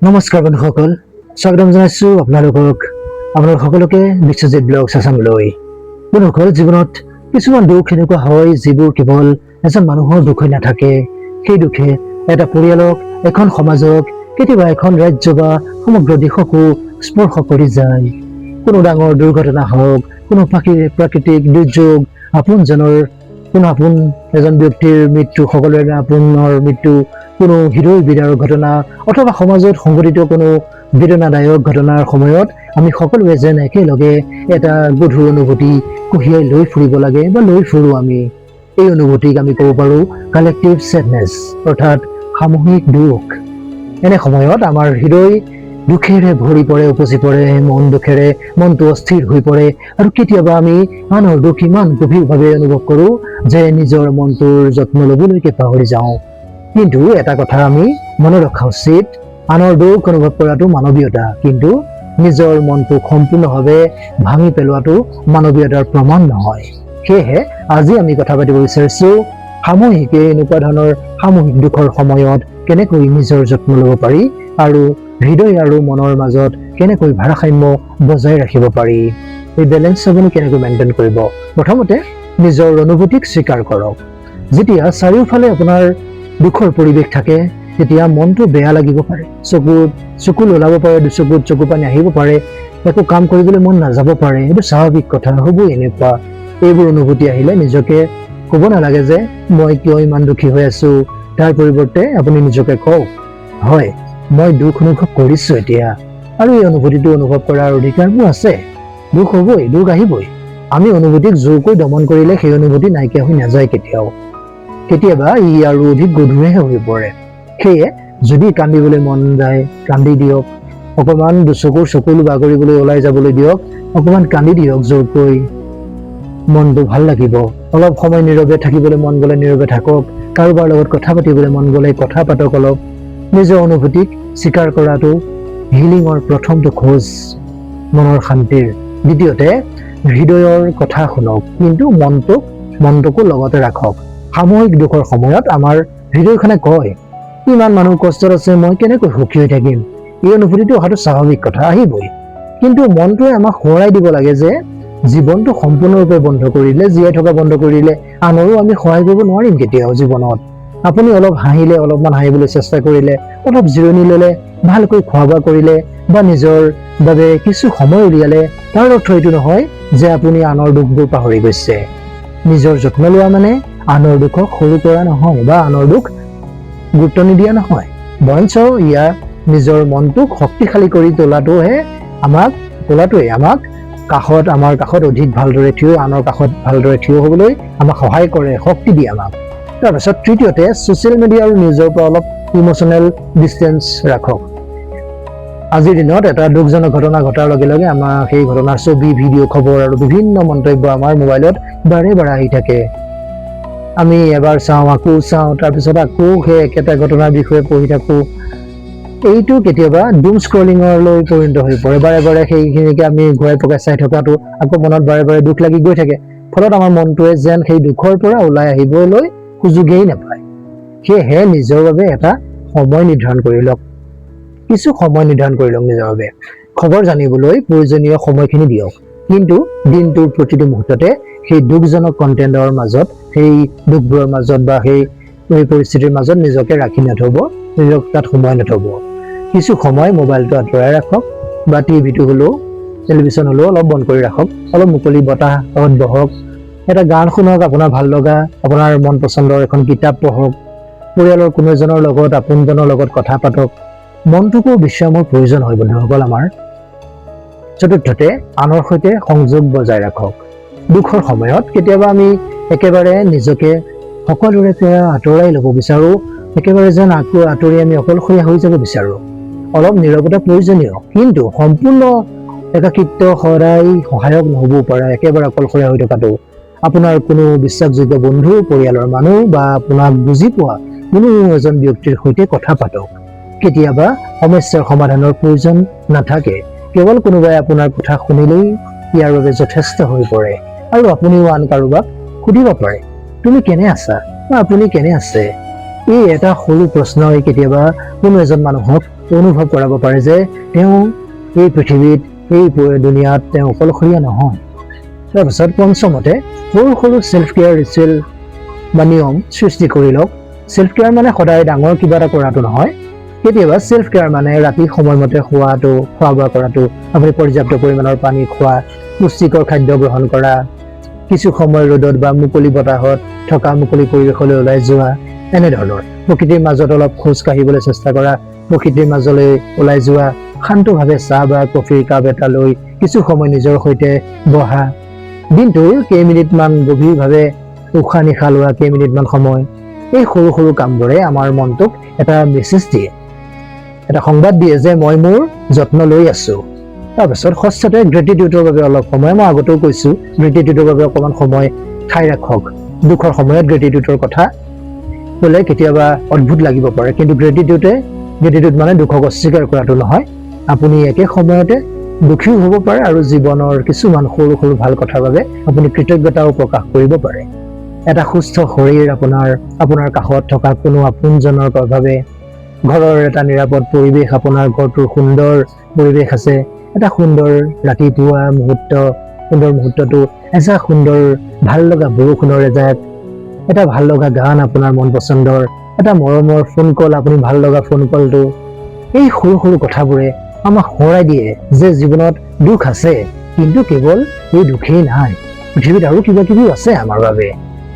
নমস্কাৰ বন্ধুসকল, স্বাগতম জনাইছো আপোনালোক সকলোকে বিশ্বজিৎ ব্লগছ আছামলৈ। বন্ধুসকল, জীৱনত কিছুমান দুখ এনেকুৱা হয় যিবোৰ কেৱল এজন মানুহৰ দুখ হৈ নাথাকে। সেই দুখে এটা পৰিয়ালক, এখন সমাজক, কেতিয়াবা এখন ৰাজ্য বা সমগ্ৰ দেশকো স্পৰ্শ কৰি যায়। কোনো ডাঙৰ দুৰ্ঘটনা হওক, কোনো প্ৰাকৃতিক দুৰ্যোগ, আপোন এজন ব্যক্তিৰ মৃত্যু, সকলোৰে আপোনৰ মৃত্যু, কোনো হৃদয় বিদাৰৰ ঘটনা অথবা সমাজত সংঘটিত কোনো বেদনাদায়ক ঘটনাৰ সময়ত আমি সকলোৱে যেন একেলগে এটা গধুৰ অনুভূতি কঢ়িয়াই লৈ ফুৰিব লাগে বা লৈ ফুৰো আমি। এই অনুভূতিক আমি ক'ব পাৰো কালেক্টিভ চেডনেছ, অৰ্থাৎ সামূহিক দুখ। এনে সময়ত আমাৰ হৃদয় দুখেৰে ভৰি পৰে, উপচি পৰে, মন দুখেৰে মনটো অস্থিৰ হৈ পৰে আৰু কেতিয়াবা আমি আনৰ দুখ ইমান গভীৰভাৱে অনুভৱ কৰো যে নিজৰ মনটোৰ যত্ন ল'বলৈকে পাহৰি যাওঁ। কিন্তু এটা কথা আমি মনত ৰখা উচিত, আনৰ দুখ অনুভৱ কৰাটো মানৱীয়তা, কিন্তু নিজৰ মনটো সম্পূৰ্ণভাৱে ভাঙি পেলোৱাটো মানৱীয়তাৰ প্ৰমাণ নহয়। সেয়েহে আজি আমি কথা পাতিব বিচাৰিছো এনেকুৱা ধৰণৰ সামূহিক দুখৰ সময়ত কেনেকৈ নিজৰ যত্ন ল'ব পাৰি আৰু হৃদয় আৰু মনৰ মাজত কেনেকৈ ভাৰসাম্য বজাই ৰাখিব পাৰি। এই বেলেঞ্চ আপুনি কেনেকৈ মেইনটেইন কৰিব। প্ৰথমতে নিজৰ অনুভূতিক স্বীকাৰ কৰক। যেতিয়া চাৰিওফালে আপোনাৰ দুখৰ পৰিৱেশ থাকে তেতিয়া মনটো বেয়া লাগিব পাৰে, চকুত ওলাব পাৰে, দুচকুত চকু পানী আহিব পাৰে, একো কাম কৰিবলৈ মন নাযাব পাৰে। এইটো স্বাভাৱিক কথা, হ'বই এনেকুৱা। এইবোৰ অনুভূতি আহিলে নিজকে ক'ব নালাগে যে মই কিয় ইমান দুখী হৈ আছো। তাৰ পৰিৱৰ্তে আপুনি নিজকে কওক, হয় মই দুখ অনুভৱ কৰিছো এতিয়া, আৰু এই অনুভূতিটো অনুভৱ কৰাৰ অধিকাৰ মোৰ আছে। দুখ হ'বই, দুখ আহিবই। আমি অনুভূতিক জোৰকৈ দমন কৰিলে সেই অনুভূতি নাইকিয়া হৈ নাযায় কেতিয়াও। কেতিয়াবা ই আৰু অধিক গধুৰহে হৈ পৰে। সেয়ে যদি কান্দিবলৈ মন যায় কান্দি দিয়ক, অকণমান দুচকুৰ চকুলো বাগৰিবলৈ ওলাই যাবলৈ দিয়ক, অকণমান কান্দি দিয়ক জোৰকৈ, মনটো ভাল লাগিব। অলপ সময় নীৰৱে থাকিবলৈ মন গ'লে নীৰৱে থাকক, কাৰোবাৰ লগত কথা পাতিবলৈ মন গ'লে কথা পাতক। অলপ নিজৰ অনুভূতিক স্বীকাৰ কৰাটো হিলিঙৰ প্ৰথমটো খোজ, মনৰ শান্তিৰ। দ্বিতীয়তে হৃদয়ৰ কথা শুনক, কিন্তু মনটোকো লগতে ৰাখক। সামূহিক দুখৰ সময়ত আমাৰ হৃদয়খনে কয়, ইমান মানুহ কষ্টত আছে, মই কেনেকৈ সুখী হৈ থাকিম। এই অনুভূতিটো অহাটো স্বাভাৱিক কথা, আহিবই। কিন্তু মনটোৱে আমাক সোঁৱৰাই দিব লাগে যে জীৱনটো সম্পূৰ্ণৰূপে বন্ধ কৰিলে, জীয়াই থকা বন্ধ কৰিলে আনৰো আমি সহায় কৰিব নোৱাৰিম কেতিয়াও জীৱনত। আপুনি অলপ হাঁহিলে, অলপমান হাঁহিবলৈ চেষ্টা কৰিলে, অলপ জিৰণি ল'লে, ভালকৈ খোৱা বোৱা কৰিলে বা নিজৰ বাবে কিছু সময় উলিয়ালে, তাৰ অৰ্থ এইটো নহয় যে আপুনি আনৰ দুখবোৰ পাহৰি গৈছে। নিজৰ যত্ন লোৱা মানে আনৰ দুখক সৰু কৰা নহয় বা আনৰ দুখ গুৰুত্ব নিদিয়া নহয়, বৰঞ্চ নিজৰ মনটোক শক্তিশালী কৰি তোলাটোৱে আমাক আমাৰ কাষত অধিক ভালদৰে আনৰ কাষত ভালদৰে থিয় হ'বলৈ আমাক সহায় কৰে, শক্তি দিয়ে আমাক। তাৰপিছত তৃতীয়তে ছ'চিয়েল মিডিয়া আৰু নিউজৰ পৰা অলপ ইম'চনেল ডিষ্টেঞ্চ ৰাখক। আজিৰ দিনত এটা দুখজনক ঘটনা ঘটাৰ লগে লগে আমাৰ সেই ঘটনাৰ ছবি, ভিডিঅ', খবৰ আৰু বিভিন্ন মন্তব্য আমাৰ মোবাইলত বাৰে বাৰে আহি থাকে। আমি এবাৰ চাওঁ, আকৌ চাওঁ, তাৰপিছত আকৌ সেই একেটা ঘটনাৰ বিষয়ে পঢ়ি থাকোঁ। এইটো কেতিয়াবা ডুম স্ক্ৰলিঙলৈ পৰিণত হৈ পৰে। বাৰে বাৰে সেইখিনিকে আমি ঘূৰাই পকাই চাই থকাটো আকৌ মনত বাৰে বাৰে দুখ লাগি গৈ থাকে। ফলত আমাৰ মনটোৱে যেন সেই দুখৰ পৰা ওলাই আহিবলৈ সুযোগেই নাপায়। সেয়েহে নিজৰ বাবে এটা সময় নিৰ্ধাৰণ কৰি লওক, কিছু সময় নিৰ্ধাৰণ কৰি লওক নিজৰ বাবে। খবৰ জানিবলৈ প্ৰয়োজনীয় সময়খিনি দিয়ক, কিন্তু দিনটোৰ প্ৰতিটো মুহূৰ্ততে সেই দুখজনক কণ্টেণ্টৰ মাজত, সেই দুখবোৰৰ মাজত বা সেই পৰিস্থিতিৰ মাজত নিজকে ৰাখি নথব, নিজক তাত সোমাই নথব। কিছু সময় মোবাইলটো আঁতৰাই ৰাখক বা টিভিটো হ'লেও, টেলিভিশ্যন হ'লেও অলপ বন্ধ কৰি ৰাখক। অলপ মুকলি বতাহত বহক, এটা গান শুনক, আপোনাৰ ভাল লগা, আপোনাৰ মন পচন্দৰ এখন কিতাপ পঢ়ক, পৰিয়ালৰ কোনো এজনৰ লগত, আপোনজনৰ লগত কথা পাতক। মনটোকো বিশ্ৰামৰ প্ৰয়োজন হয় বন্ধুসকল আমাৰ। চতুৰ্থতে আনৰ সৈতে সংযোগ বজাই ৰাখক। দুখৰ সময়ত কেতিয়াবা আমি একেবাৰে নিজকে সকলোৰে পৰা আঁতৰাই ল'ব বিচাৰো, একেবাৰে যেন আঁতৰি আমি অকলশৰীয়া হৈ যাব বিচাৰো। অলপ নীৰৱতা প্ৰয়োজনীয়, কিন্তু সম্পূৰ্ণ একাকিত্ব সদায় সহায়ক নহ'বও পাৰে। একেবাৰে অকলশৰীয়া হৈ থকাটো, আপোনাৰ কোনো বিশ্বাসযোগ্য বন্ধু, পৰিয়ালৰ মানুহ বা আপোনাক বুজি পোৱা কোনো এজন ব্যক্তিৰ সৈতে কথা পাতক। কেতিয়াবা সমস্যাৰ সমাধানৰ প্ৰয়োজন নাথাকে, কেৱল কোনোবাই আপোনাৰ কথা শুনিলেই ইয়াৰ বাবে যথেষ্ট হৈ পৰে। আৰু আপুনিও আন কাৰোবাক সুধিব পাৰে, তুমি কেনে আছা বা আপুনি কেনে আছে। এই এটা সৰু প্ৰশ্নই কেতিয়াবা কোনো এজন মানুহক অনুভৱ কৰাব পাৰে যে তেওঁ এই পৃথিৱীত এই দুনিয়াত তেওঁ অকলশৰীয়া নহয়। তাৰপিছত পঞ্চমতে সৰু সৰু ছেল্ফ কেয়াৰ ৰিচুৱেল বা নিয়ম সৃষ্টি কৰি লওক। ছেল্ফ কেয়াৰ মানে সদায় ডাঙৰ কিবা এটা কৰাটো নহয়। কেতিয়াবা ছেল্ফ কেয়াৰ মানে ৰাতি সময়মতে খোৱা বোৱা কৰাটো, আপুনি পৰ্যাপ্ত পৰিমাণৰ পানী খোৱা, পুষ্টিকৰ খাদ্য গ্ৰহণ কৰা, কিছু সময় ৰ'দত বা মুকলি বতাহত থকা মুকলি পৰিৱেশলৈ ওলাই যোৱা, এনেধৰণৰ প্ৰকৃতিৰ মাজত অলপ খোজ কাঢ়িবলৈ চেষ্টা কৰা, প্ৰকৃতিৰ মাজলৈ ওলাই যোৱা, শান্তভাৱে চাহ বা কফিৰ কাপ এটা লৈ কিছু সময় নিজৰ সৈতে বহা, দিনটোৰ কেইমিনিটমান গভীৰভাৱে উশাহ নিশাহ লোৱা কেইমিনিটমান সময়। এই সৰু সৰু কামবোৰে আমাৰ মনটোক এটা মেছেজ দিয়ে, এটা সংবাদ দিয়ে যে মই মোৰ যত্ন লৈ আছো। তাৰপিছত ষষ্ঠতে গ্ৰেটিটিউডৰ বাবে অলপ সময়, মই আগতেও কৈছো গ্ৰেটিটিউডৰ বাবে অকণমান সময় ঠাই ৰাখক। দুখৰ সময়ত গ্ৰেটিটিউডৰ কথা ক'লে কেতিয়াবা অদ্ভুত লাগিব পাৰে, কিন্তু গ্ৰেটিটিউড মানে দুখক অস্বীকাৰ কৰাটো নহয়। আপুনি একে সময়তে দুখীও হ'ব পাৰে আৰু জীৱনৰ কিছুমান সৰু সৰু ভাল কথাৰ বাবে আপুনি কৃতজ্ঞতাও প্ৰকাশ কৰিব পাৰে। এটা সুস্থ শৰীৰ, আপোনাৰ কাষত থকা কোনো আপোনজনৰ বাবে, ঘৰৰ এটা নিৰাপদ পৰিৱেশ, আপোনাৰ ঘৰটোৰ সুন্দৰ পৰিৱেশ আছে, এটা সুন্দৰ ৰাতিপুৱা মুহূৰ্তটো, এজাক সুন্দৰ ভাল লগা বৰষুণৰ এজাক, এটা ভাল লগা গান আপোনাৰ মন পচন্দৰ, এটা মৰমৰ ফোন কল, আপুনি ভাল লগা ফোন কলটো। এই সৰু সৰু কথাবোৰে আমাক সোঁৱৰাই দিয়ে যে জীৱনত দুখ আছে, কিন্তু কেৱল এই দুখেই নাই, পৃথিৱীত আৰু কিবা কিবিও আছে আমাৰ বাবে।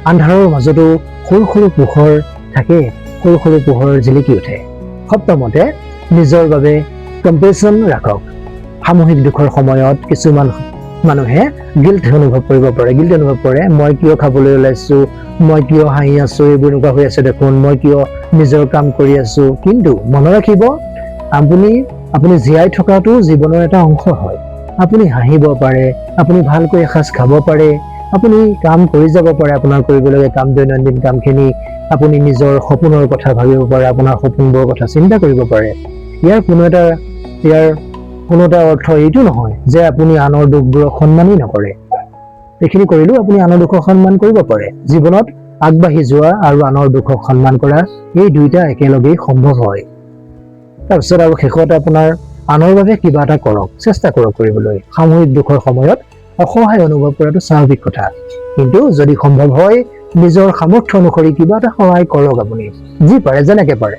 আন্ধাৰৰ মাজতো সৰু সৰু পোহৰ থাকে, সৰু সৰু পোহৰ জিলিকি উঠে। সপ্তমতে নিজৰ বাবে কম্পেশ্যন ৰাখক। সামূহিক দুখৰ সময়ত কিছুমান মানুহে গিল্ট অনুভৱ কৰে, মই কিয় খাবলৈ ওলাইছো, মই কিয় হাঁহি আছো, এইবোৰ এনেকুৱা হৈ আছে দেখোন, মই কিয় নিজৰ কাম কৰি আছো। কিন্তু মনত ৰাখিব, আপুনি জীয়াই থকাটো জীৱনৰ এটা অংশ হয়। আপুনি হাঁহিব পাৰে, আপুনি ভালকৈ এসাঁজ খাব পাৰে, আপুনি কাম কৰি যাব পাৰে, আপোনাৰ কৰিবলগীয়া কাম, দৈনন্দিন কামখিনি, আপুনি নিজৰ সপোনৰ কথা ভাবিব পাৰে, আপোনাৰ সপোনবোৰৰ কথা চিন্তা কৰিব পাৰে। ইয়াৰ কোনো এটা অৰ্থ এইটো নহয় যে আপুনি আনৰ দুখবোৰক সন্মানেই নকৰে। এইখিনি কৰিলেও আপুনি আনৰ দুখক সন্মান কৰিব পাৰে। জীৱনত আগবাঢ়ি যোৱা আৰু আনৰ দুখক সন্মান কৰা, এই দুইটা একেলগেই সম্ভৱ হয়। তাৰপিছত আৰু শেষত আপোনাৰ আনৰ বাবে কিবা এটা কৰক, চেষ্টা কৰক কৰিবলৈ। সামূহিক দুখৰ সময়ত অসহায় অনুভৱ কৰাটো স্বাভাৱিক কথা, কিন্তু যদি সম্ভৱ হয় নিজৰ সামৰ্থ্য অনুসৰি কিবা এটা সহায় কৰক। আপুনি যি পাৰে, যেনেকে পাৰে,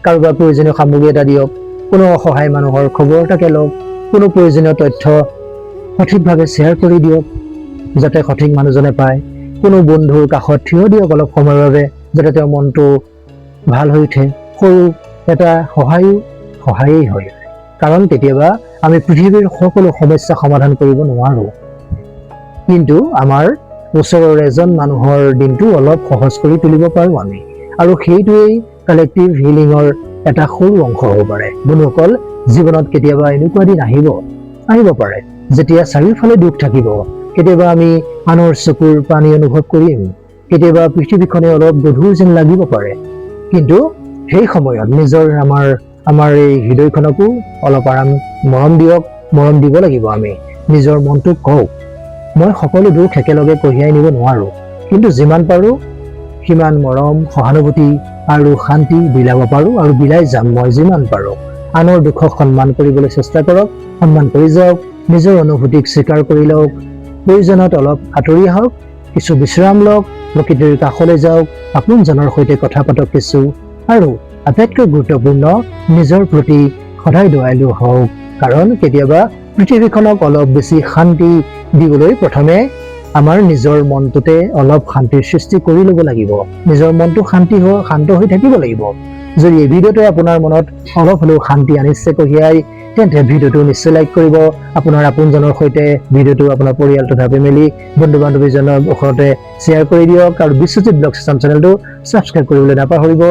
কাৰোবাৰ প্ৰয়োজনীয় সামগ্ৰী এটা দিয়ক, কোনো অসহায় মানুহৰ খবৰ এটাকে লওক, কোনো প্ৰয়োজনীয় তথ্য সঠিকভাৱে শ্বেয়াৰ কৰি দিয়ক যাতে সঠিক মানুহজনে পায়, কোনো বন্ধুৰ কাষত থিয় দিয়ক অলপ সময়ৰ বাবে যাতে তেওঁৰ মনটো ভাল হৈ উঠে। সৰু এটা সহায়েই হয়, কাৰণ কেতিয়াবা আমি পৃথিৱীৰ সকলো সমস্যা সমাধান কৰিব নোৱাৰো, কিন্তু আমাৰ ওচৰৰ এজন মানুহৰ দিনটো অলপ সহজ কৰি তুলিব পাৰো আমি, আৰু সেইটোৱেই কালেক্টিভ হিলিঙৰ এটা সৰু অংশ হ'ব পাৰে। বন্ধুসকল, জীৱনত কেতিয়াবা এনেকুৱা দিন আহিব পাৰে যেতিয়া চাৰিওফালে দুখ থাকিব, কেতিয়াবা আমি আনৰ চকুৰ পানী অনুভৱ কৰিম, কেতিয়াবা পৃথিৱীখনে অলপ গধুৰ যেন লাগিব পাৰে, কিন্তু সেই সময়ত আমাৰ এই হৃদয়খনকো অলপ মৰম দিব লাগিব। আমি নিজৰ মনটোক কওক, মই সকলো দুখ একেলগে কঢ়িয়াই নিব নোৱাৰো, কিন্তু যিমান পাৰো সিমান মৰম, সহানুভূতি আৰু শান্তি বিলাব পাৰো আৰু বিলাই যাম মই যিমান পাৰো। আনৰ দুখক সন্মান কৰিবলৈ চেষ্টা কৰক, সন্মান কৰি যাওক, নিজৰ অনুভূতিক স্বীকাৰ কৰি লওক, প্ৰয়োজনত অলপ আঁতৰি আহক, কিছু বিশ্ৰাম লওক, প্ৰকৃতিৰ কাষলৈ যাওক, আপোনজনৰ সৈতে কথা পাতক কিছু, আৰু আটাইতকৈ গুৰুত্বপূৰ্ণ, নিজৰ প্ৰতি সদায় দয়ালু হওক, কাৰণ কেতিয়াবা পৃথিৱীখনক অলপ বেছি শান্তি দিবলৈ প্ৰথমে আমাৰ নিজৰ মনটোতে অলপ শান্তিৰ সৃষ্টি কৰি ল'ব লাগিব। নিজৰ মনটো শান্ত হৈ থাকিব লাগিব। যদি এই ভিডিঅ'টোৱে আপোনাৰ মনত অলপ হ'লেও শান্তি আনিছে কঢ়িয়াই, তেন্তে ভিডিঅ'টো নিশ্চয় লাইক কৰিব, আপোনাৰ আপোনজনৰ সৈতে ভিডিঅ'টো আপোনাৰ পৰিয়াল তথা ফেমিলি, বন্ধু বান্ধৱীজনৰ ওচৰতে শ্বেয়াৰ কৰি দিয়ক, আৰু বিশ্বজিৎ ব্লগ চেচন চেনেলটো ছাবস্ক্ৰাইব কৰিবলৈ নাপাহৰিব,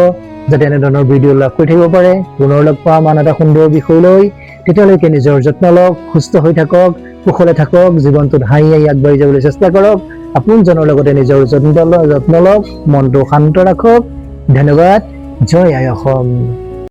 যাতে এনেধৰণৰ ভিডিঅ' লাভ কৰি থাকিব পাৰে। পুনৰ লগ পাম আন এটা সুন্দৰ বিষয় লৈ। তেতিয়ালৈকে নিজৰ যত্ন লওক, সুস্থ হৈ থাকক, কুশলে থাকক, জীৱনটোত হাঁহি আগবাঢ়ি যাবলৈ চেষ্টা কৰক, আপোনজনৰ লগতে নিজৰ যত্ন লওক, মনটো শান্ত ৰাখক। ধন্যবাদ। জয় আই অসম।